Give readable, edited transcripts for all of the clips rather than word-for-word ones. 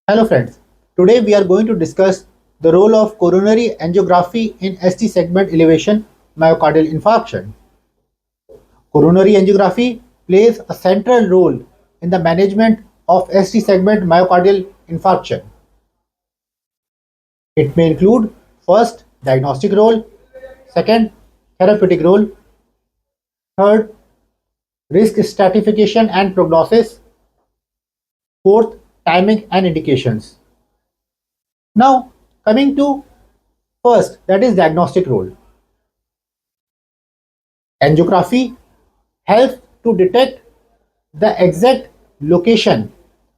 Hello friends, today we are going to discuss the role of coronary angiography in ST segment elevation myocardial infarction. Coronary angiography plays a central role in the management of ST segment myocardial infarction. It may include first, diagnostic role, second, therapeutic role, third, risk stratification and prognosis, fourth, timing and indications. Now, coming to first, that is diagnostic role. Angiography helps to detect the exact location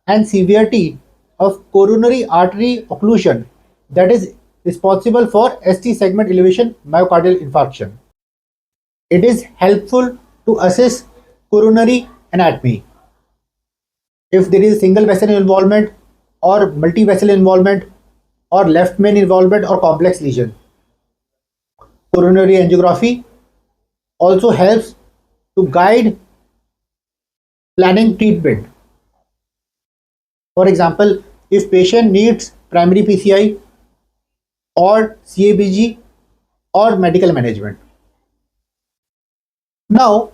and severity of coronary artery occlusion that is responsible for ST segment elevation myocardial infarction. It is helpful to assess coronary anatomy. If there is single vessel involvement or multi-vessel involvement or left main involvement or complex lesion. Coronary angiography also helps to guide planning treatment. For example, if patient needs primary PCI or CABG or medical management. Now,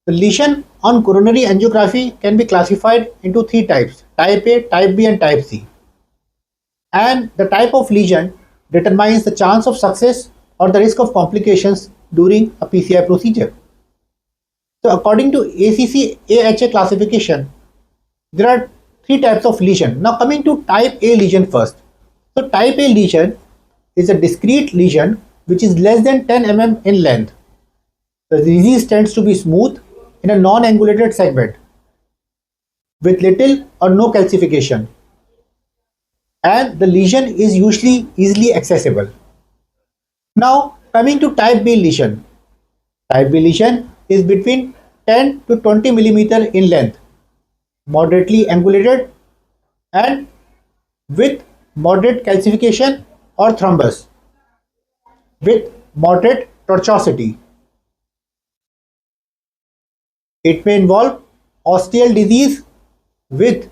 the lesion on coronary angiography can be classified into three types: type A, type B and type C. And the type of lesion determines the chance of success or the risk of complications during a PCI procedure. So according to ACC AHA classification, there are three types of lesion. Now coming to type A lesion first. So type A lesion is a discrete lesion which is less than 10 mm in length. The disease tends to be smooth in a non-angulated segment with little or no calcification, and the lesion is usually easily accessible. Now coming to type B lesion. Type B lesion is between 10 to 20 millimeter in length, moderately angulated and with moderate calcification or thrombus with moderate tortuosity. It may involve ostial disease with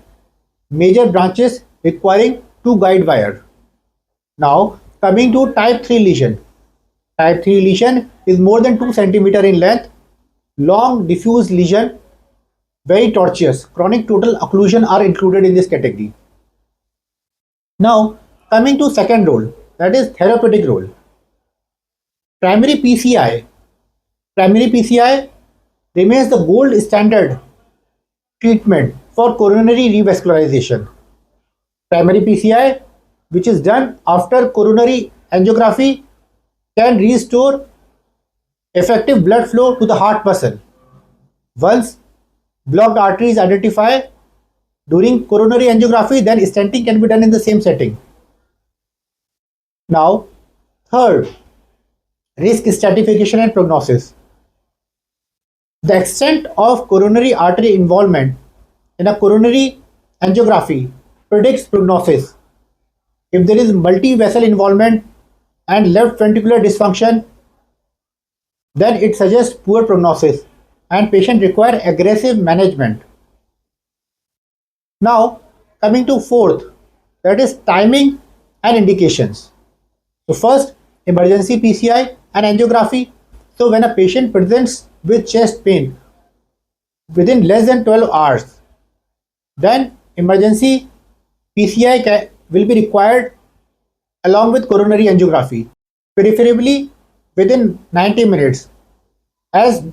major branches requiring two guide wire. Now coming to type 3 lesion. Type 3 lesion is more than 2 cm in length, long diffuse lesion, very tortuous. Chronic total occlusion are included in this category. Now coming to second role, that is therapeutic role. Primary PCI. Primary PCI remains the gold standard treatment for coronary revascularization. Primary PCI, which is done after coronary angiography, can restore effective blood flow to the heart muscle. Once blocked arteries identify during coronary angiography, then stenting can be done in the same setting. Now, third, risk stratification and prognosis. The extent of coronary artery involvement in a coronary angiography predicts prognosis. If there is multi-vessel involvement and left ventricular dysfunction, then it suggests poor prognosis and patient require aggressive management. Now coming to fourth, that is timing and indications. So first, emergency PCI and angiography. So when a patient presents with chest pain within less than 12 hours, then emergency PCI will be required along with coronary angiography, preferably within 90 minutes, as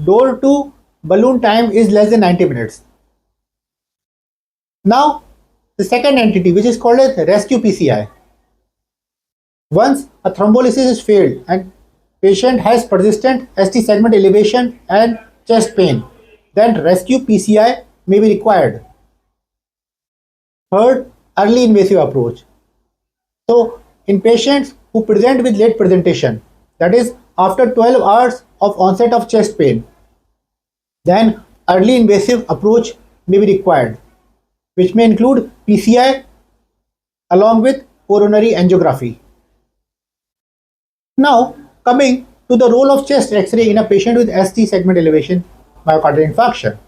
door to balloon time is less than 90 minutes. Now the second entity, which is called as rescue PCI. Once a thrombolysis is failed and patient has persistent ST segment elevation and chest pain, then rescue PCI may be required. Third, early invasive approach. So in patients who present with late presentation, that is after 12 hours of onset of chest pain, then early invasive approach may be required, which may include PCI along with coronary angiography. Now coming to the role of chest X-ray in a patient with ST segment elevation myocardial infarction.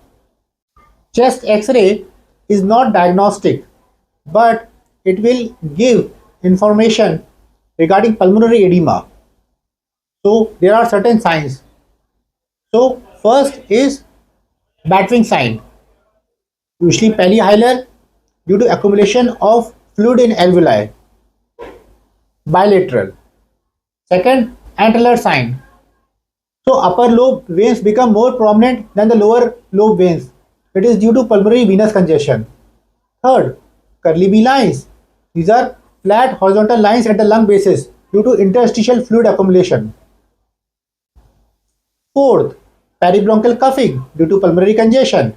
Chest X-ray is not diagnostic but it will give information regarding pulmonary edema. So there are certain signs. So first is battering sign, usually palihilar due to accumulation of fluid in alveoli, bilateral. Second, antler sign. So upper lobe veins become more prominent than the lower lobe veins. It is due to pulmonary venous congestion. Third, curly B lines. These are flat horizontal lines at the lung basis due to interstitial fluid accumulation. Fourth, peribronchial cuffing due to pulmonary congestion.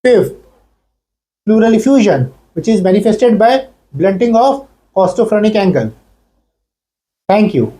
Fifth, pleural effusion, which is manifested by blunting of costophrenic angle. Thank you.